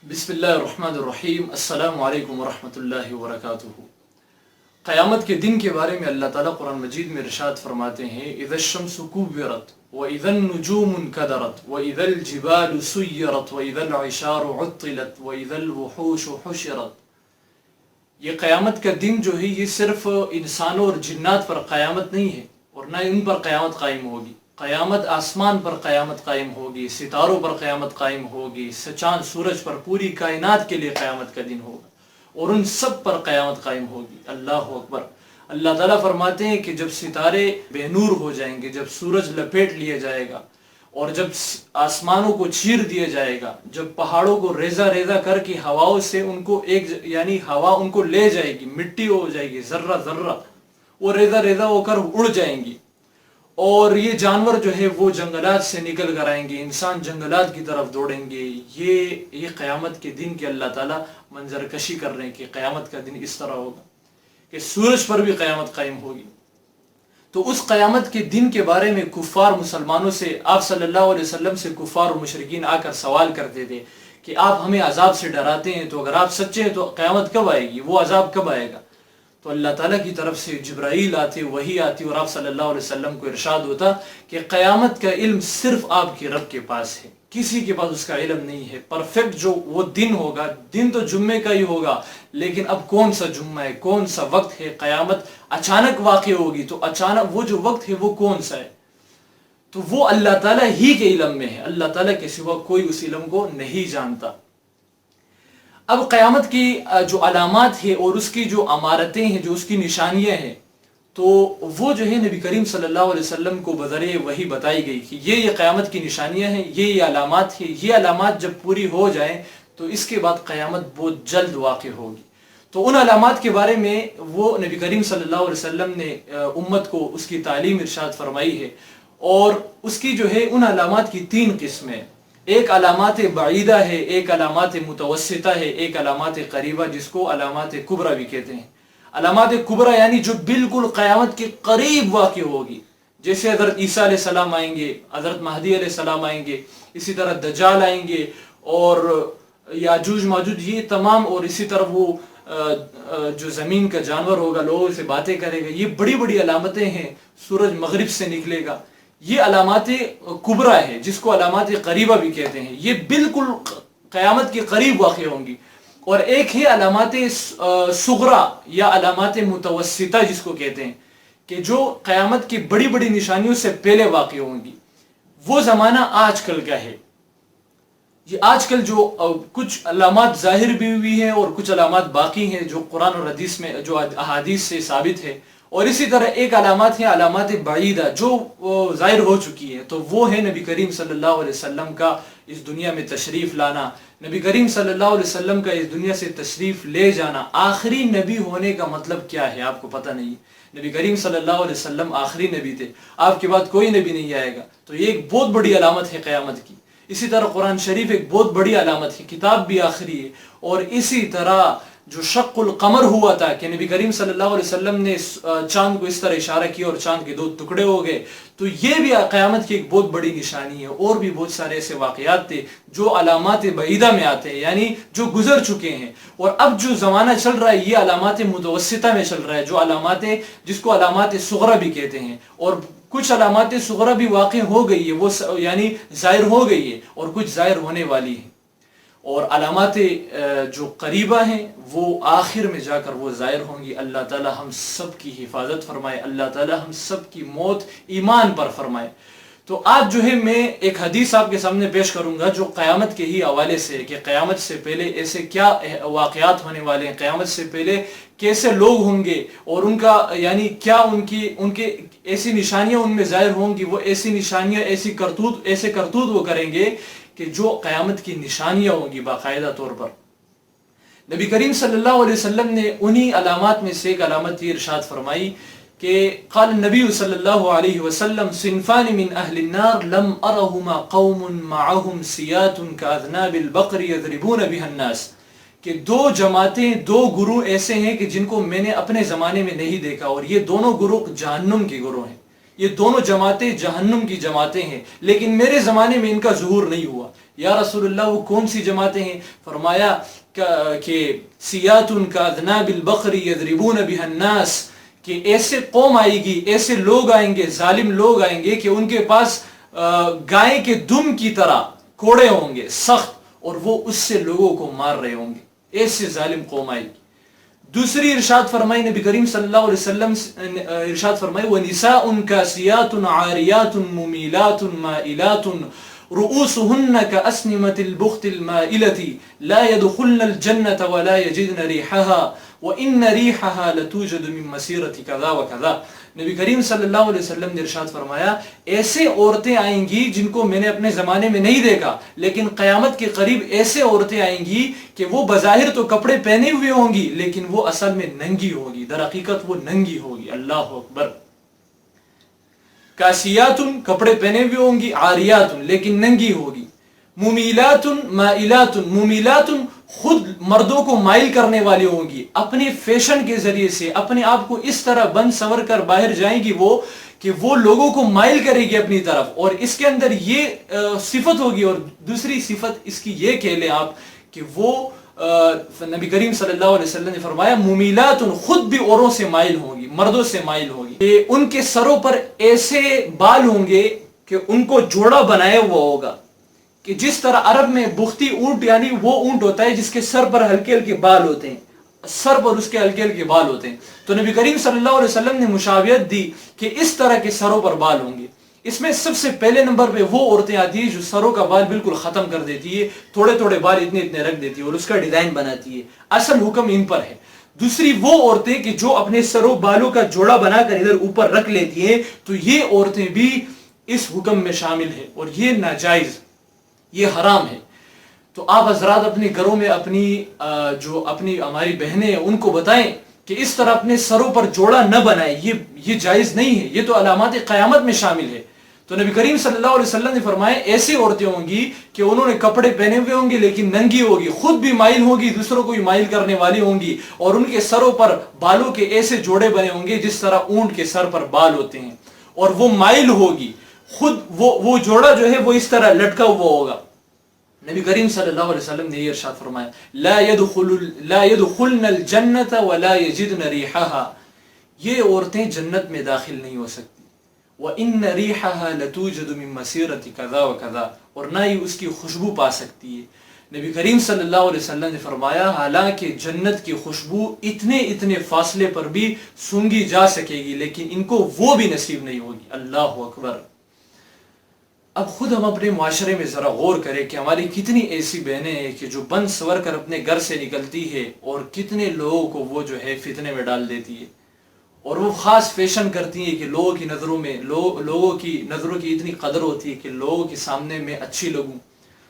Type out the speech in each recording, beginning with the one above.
بسم اللہ الرحمن الرحیم۔ السلام علیکم ورحمۃ اللہ وبرکاتہ۔ قیامت کے دن کے بارے میں اللہ تعالیٰ قرآن مجید میں ارشاد فرماتے ہیں اذا الشمس كورت واذا النجوم انكدرت واذا الجبال سيرت واذا العشار عطلت واذا الوحوش حشرت۔ یہ قیامت کا دن جو ہے یہ صرف انسانوں اور جنات پر قیامت نہیں ہے اور نہ ان پر قیامت قائم ہوگی۔ قیامت آسمان پر قیامت قائم ہوگی، ستاروں پر قیامت قائم ہوگی، چاند سورج پر، پوری کائنات کے لیے قیامت کا دن ہوگا اور ان سب پر قیامت قائم ہوگی۔ اللہ اکبر۔ اللہ تعالیٰ فرماتے ہیں کہ جب ستارے بے نور ہو جائیں گے، جب سورج لپیٹ لیا جائے گا اور جب آسمانوں کو چیر دیا جائے گا، جب پہاڑوں کو ریزہ ریزہ کر کے ہواؤں سے ان کو ہوا ان کو لے جائے گی، مٹی ہو جائے گی، ذرہ ذرہ وہ ریزہ ریزہ ہو کر اڑ جائیں گی، اور یہ جانور جو ہے وہ جنگلات سے نکل کر آئیں گے، انسان جنگلات کی طرف دوڑیں گے۔ یہ قیامت کے دن کے اللہ تعالیٰ منظر کشی کر رہے ہیں کہ قیامت کا دن اس طرح ہوگا کہ سورج پر بھی قیامت قائم ہوگی۔ تو اس قیامت کے دن کے بارے میں کفار مسلمانوں سے آپ صلی اللہ علیہ وسلم سے کفار و مشرکین آ کر سوال کرتے تھے کہ آپ ہمیں عذاب سے ڈراتے ہیں، تو اگر آپ سچے ہیں تو قیامت کب آئے گی، وہ عذاب کب آئے گا؟ تو اللہ تعالیٰ کی طرف سے جبرائیل آتے، وحی آتی اور آپ صلی اللہ علیہ وسلم کو ارشاد ہوتا کہ قیامت کا علم صرف آپ کے رب کے پاس ہے، کسی کے پاس اس کا علم نہیں ہے۔ پرفیکٹ جو وہ دن ہوگا، دن تو جمعے کا ہی ہوگا، لیکن اب کون سا جمعہ ہے، کون سا وقت ہے، قیامت اچانک واقع ہوگی تو اچانک وہ جو وقت ہے وہ کون سا ہے، تو وہ اللہ تعالیٰ ہی کے علم میں ہے، اللہ تعالیٰ کے سوا کوئی اس علم کو نہیں جانتا۔ اب قیامت کی جو علامات ہے اور اس کی جو امارتیں ہیں، جو اس کی نشانیاں ہیں، تو وہ جو ہے نبی کریم صلی اللہ علیہ وسلم کو بذریعہ وحی بتائی گئی کہ یہ قیامت کی نشانیاں ہیں، یہ علامات ہیں، یہ علامات جب پوری ہو جائیں تو اس کے بعد قیامت بہت جلد واقع ہوگی۔ تو ان علامات کے بارے میں وہ نبی کریم صلی اللہ علیہ وسلم نے امت کو اس کی تعلیم ارشاد فرمائی ہے، اور اس کی جو ہے ان علامات کی 3 قسمیں، ایک علامات بعیدہ ہے، ایک علامات متوسطہ ہے، ایک علامات قریبہ جس کو علامات کبریٰ بھی کہتے ہیں۔ علامات کبریٰ یعنی جو بالکل قیامت کے قریب واقع ہوگی، جیسے حضرت عیسیٰ علیہ السلام آئیں گے، حضرت مہدی علیہ السلام آئیں گے، اسی طرح دجال آئیں گے اور یاجوج ماجوج، یہ تمام، اور اسی طرح وہ جو زمین کا جانور ہوگا لوگوں سے باتیں کرے گا، یہ بڑی بڑی علامتیں ہیں، سورج مغرب سے نکلے گا، یہ علامات کبریٰ ہے جس کو علامات قریبہ بھی کہتے ہیں، یہ بالکل قیامت کے قریب واقع ہوں گی۔ اور ایک ہے علامات صغریٰ یا علامات متوسطہ جس کو کہتے ہیں، کہ جو قیامت کی بڑی بڑی نشانیوں سے پہلے واقع ہوں گی۔ وہ زمانہ آج کل کا ہے، یہ آج کل جو کچھ علامات ظاہر بھی ہوئی ہیں اور کچھ علامات باقی ہیں جو قرآن اور حدیث میں، جو احادیث سے ثابت ہے، اور اسی طرح ایک علامات ہیں علامات بعیدہ جو ظاہر ہو چکی ہے، تو وہ ہے نبی کریم صلی اللہ علیہ وسلم کا اس دنیا میں تشریف لانا، نبی کریم صلی اللہ علیہ وسلم کا اس دنیا سے تشریف لے جانا۔ آخری نبی ہونے کا مطلب کیا ہے آپ کو پتہ نہیں، نبی کریم صلی اللہ علیہ وسلم آخری نبی تھے، آپ کے بعد کوئی نبی نہیں آئے گا، تو یہ ایک بہت بڑی علامت ہے قیامت کی۔ اسی طرح قرآن شریف ایک بہت بڑی علامت ہے، کتاب بھی آخری ہے، اور اسی طرح جو شق القمر ہوا تھا کہ نبی کریم صلی اللہ علیہ وسلم نے چاند کو اس طرح اشارہ کیا اور چاند کے 2 ٹکڑے ہو گئے، تو یہ بھی قیامت کی ایک بہت بڑی نشانی ہے۔ اور بھی بہت سارے ایسے واقعات تھے جو علامات بعیدہ میں آتے ہیں، یعنی جو گزر چکے ہیں، اور اب جو زمانہ چل رہا ہے یہ علامات متوسطہ میں چل رہا ہے، جو علامات جس کو علامات صغریٰ بھی کہتے ہیں، اور کچھ علامات صغریٰ بھی واقع ہو گئی ہے، وہ یعنی ظاہر ہو گئی ہے، اور کچھ ظاہر ہونے والی ہیں، اور علامات جو قریبہ ہیں وہ آخر میں جا کر وہ ظاہر ہوں گی۔ اللہ تعالی ہم سب کی حفاظت فرمائے، اللہ تعالی ہم سب کی موت ایمان پر فرمائے۔ تو آج جو ہے میں ایک حدیث آپ کے سامنے پیش کروں گا جو قیامت کے ہی حوالے سے ہے کہ قیامت سے پہلے ایسے کیا واقعات ہونے والے ہیں، قیامت سے پہلے کیسے لوگ ہوں گے، اور ان کا یعنی کیا ان کے ایسی نشانیاں ان میں ظاہر ہوں گی، وہ ایسی نشانیاں، ایسے کرتوت وہ کریں گے کہ جو قیامت کی نشانیاں ہوں گی باقاعدہ طور پر۔ نبی کریم صلی اللہ علیہ وسلم نے انہی علامات میں سے ایک علامت یہ ارشاد فرمائی کہ قال النبی صلی اللہ علیہ وسلم صنفان من اہل النار لم ارہما قوم معهم سیات کاذناب البقر یضربون بها الناس، کہ 2 جماعتیں، 2 گروہ ایسے ہیں کہ جن کو میں نے اپنے زمانے میں نہیں دیکھا، اور یہ دونوں گروہ جہنم کے گروہ ہیں، یہ دونوں جماعتیں جہنم کی جماعتیں ہیں، لیکن میرے زمانے میں ان کا ظہور نہیں ہوا۔ یا رسول اللہ وہ کون سی جماعتیں ہیں؟ فرمایا کہ سیاتن کاذناب البقر یضربون بها الناس، کہ ایسے قوم آئے گی، ایسے لوگ آئیں گے، ظالم لوگ آئیں گے کہ ان کے پاس گائے کے دم کی طرح کوڑے ہوں گے سخت، اور وہ اس سے لوگوں کو مار رہے ہوں گے، ایسے ظالم قوم آئے گی۔ دوسری ارشاد فرمائی نبی کریم صلی اللہ علیہ وسلم ارشاد فرمائی وَنِسَاءٌ كَاسِيَاتٌ عَارِيَاتٌ مُمِيلَاتٌ مَائِلَاتٌ رؤوسهن كأسنمة البخت المائلة لا يدخلن الجنة ولا يجدن ريحها وإن ريحها لتوجد من مسيرة كذا وكذا۔ نبی کریم صلی اللہ علیہ وسلم نے ارشاد فرمایا ایسے عورتیں آئیں گی جن کو میں نے اپنے زمانے میں نہیں دیکھا، لیکن قیامت کے قریب ایسے عورتیں آئیں گی کہ وہ بظاہر تو کپڑے پہنے ہوئے ہوں گی لیکن وہ اصل میں ننگی ہوگی، در حقیقت وہ ننگی ہوگی۔ اللہ اکبر۔ کاسیاتن کپڑے پہنے ہوئے ہوں گی، عاریاتن لیکن ننگی ہوگی، ممیلاتن مائلاتن، ممیلاتن خود مردوں کو مائل کرنے والی ہوں گی، اپنے فیشن کے ذریعے سے اپنے آپ کو اس طرح بند سنور کر باہر جائیں گی وہ کہ وہ لوگوں کو مائل کرے گی اپنی طرف، اور اس کے اندر یہ صفت ہوگی۔ اور دوسری صفت اس کی یہ کہہ لیں آپ کہ وہ نبی کریم صلی اللہ علیہ وسلم نے فرمایا ممیلات، خود بھی اوروں سے مائل ہوں گی، مردوں سے مائل ہوگی، کہ ان کے سروں پر ایسے بال ہوں گے کہ ان کو جوڑا بنایا ہوا ہوگا، کہ جس طرح عرب میں بختی اونٹ یعنی وہ اونٹ ہوتا ہے جس کے سر پر ہلکے ہلکے بال ہوتے ہیں، سر پر اس کے ہلکے ہلکے بال ہوتے ہیں، تو نبی کریم صلی اللہ علیہ وسلم نے مشابہت دی کہ اس طرح کے سروں پر بال ہوں گے۔ اس میں سب سے پہلے نمبر پہ وہ عورتیں آتی ہیں جو سروں کا بال بالکل ختم کر دیتی ہے، تھوڑے تھوڑے بال اتنے اتنے رکھ دیتی ہے اور اس کا ڈیزائن بناتی ہے، اصل حکم ان پر ہے۔ دوسری وہ عورتیں کہ جو اپنے سروں بالوں کا جوڑا بنا کر ادھر اوپر رکھ لیتی ہیں، تو یہ عورتیں بھی اس حکم میں شامل ہیں اور یہ ناجائز، یہ حرام ہے۔ تو آپ حضرات اپنے گھروں میں اپنی ہماری بہنیں ہیں ان کو بتائیں کہ اس طرح اپنے سروں پر جوڑا نہ بنائیں، یہ جائز نہیں ہے، یہ تو علامات قیامت میں شامل ہے۔ تو نبی کریم صلی اللہ علیہ وسلم نے فرمایا ایسی عورتیں ہوں گی کہ انہوں نے کپڑے پہنے ہوئے ہوں گے لیکن ننگی ہوگی، خود بھی مائل ہوگی، دوسروں کو بھی مائل کرنے والی ہوں گی، اور ان کے سروں پر بالوں کے ایسے جوڑے بنے ہوں گے جس طرح اونٹ کے سر پر بال ہوتے ہیں، اور وہ مائل ہوگی، خود وہ جوڑا جو ہے وہ اس طرح لٹکا ہوا ہوگا۔ نبی کریم صلی اللہ علیہ وسلم نے یہ ارشاد فرمایا لا يدخلن الجنة ولا يجدن ريحها، یہ عورتیں جنت میں داخل نہیں ہو سکتی، وَإِنَّ رِيحَهَا لَتُوجَدُ مِن مَسِيرَةِ كَذَا وَكَذَا، اور نہ ہی اس کی خوشبو پا سکتی ہے۔ نبی کریم صلی اللہ علیہ وسلم نے فرمایا حالانکہ جنت کی خوشبو اتنے فاصلے پر بھی سونگھی جا سکے گی لیکن ان کو وہ بھی نصیب نہیں ہوگی۔ اللہ اکبر۔ اب خود ہم اپنے معاشرے میں ذرا غور کریں کہ ہماری کتنی ایسی بہنیں ہیں کہ جو بند سور کر اپنے گھر سے نکلتی ہے اور کتنے لوگوں کو وہ جو ہے فتنے میں ڈال دیتی ہے، اور وہ خاص فیشن کرتی ہیں کہ لوگوں کی نظروں میں لوگوں کی نظروں کی اتنی قدر ہوتی ہے کہ لوگوں کے سامنے میں اچھی لگوں،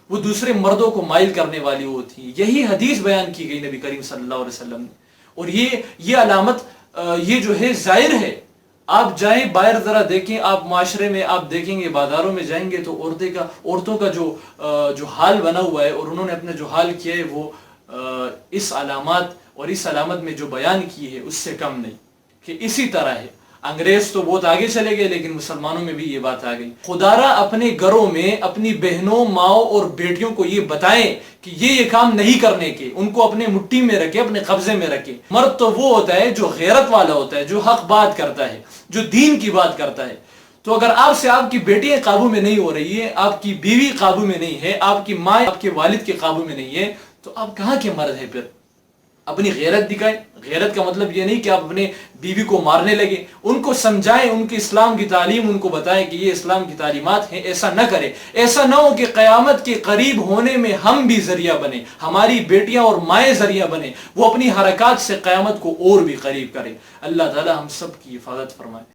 وہ دوسرے مردوں کو مائل کرنے والی ہوتی ہے۔ یہی حدیث بیان کی گئی نبی کریم صلی اللہ علیہ وسلم نے، اور یہ علامت یہ جو ہے ظاہر ہے۔ آپ جائیں باہر ذرا دیکھیں، آپ معاشرے میں آپ دیکھیں گے، بازاروں میں جائیں گے تو عورتوں کا جو حال بنا ہوا ہے اور انہوں نے اپنا جو حال کیا ہے وہ اس علامات اور اس علامت میں جو بیان کی ہے اس سے کم نہیں، کہ اسی طرح ہے۔ انگریز تو بہت آگے چلے گئے لیکن مسلمانوں میں بھی یہ بات آ گئی۔ خدارا اپنے گھروں میں اپنی بہنوں، ماؤں اور بیٹیوں کو یہ بتائیں کہ یہ کام نہیں کرنے کے، ان کو اپنے مٹھی میں رکھے، اپنے قبضے میں رکھے۔ مرد تو وہ ہوتا ہے جو غیرت والا ہوتا ہے، جو حق بات کرتا ہے، جو دین کی بات کرتا ہے۔ تو اگر آپ سے آپ کی بیٹیاں قابو میں نہیں ہو رہی ہے، آپ کی بیوی قابو میں نہیں ہے، آپ کی ماں آپ کے والد کے قابو میں نہیں ہے، تو آپ کہاں کے مرد ہیں پھر؟ اپنی غیرت دکھائیں۔ غیرت کا مطلب یہ نہیں کہ آپ اپنے بیوی کو مارنے لگے، ان کو سمجھائیں، ان کی اسلام کی تعلیم ان کو بتائیں کہ یہ اسلام کی تعلیمات ہیں، ایسا نہ کرے۔ ایسا نہ ہو کہ قیامت کے قریب ہونے میں ہم بھی ذریعہ بنے، ہماری بیٹیاں اور مائیں ذریعہ بنے، وہ اپنی حرکات سے قیامت کو اور بھی قریب کرے۔ اللہ تعالی ہم سب کی حفاظت فرمائے۔